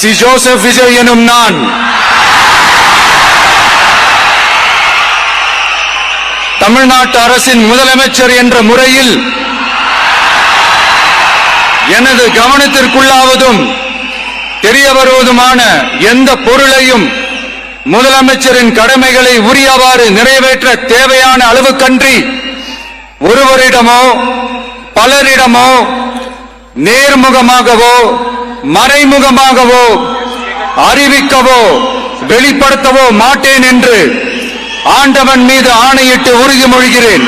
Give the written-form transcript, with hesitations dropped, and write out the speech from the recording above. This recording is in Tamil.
சி ஜோசப் விஜய் எனும் நான் தமிழ்நாட்டு அரசின் முதலமைச்சர் என்ற முறையில் எனது கவனத்திற்குள்ளாவதும் தெரிய வருவதுமான எந்த பொருளையும் முதலமைச்சரின் கடமைகளை உரியவாறு நிறைவேற்ற தேவையான அளவுக்கன்றி ஒருவரிடமோ பலரிடமோ நேர்முகமாகவோ மறைமுகமாகவோ அறிவிக்கவோ வெளிப்படுத்தவோ மாட்டேன் என்று ஆண்டவன் மீது ஆணையிட்டு உறுதிமொழிகிறேன்.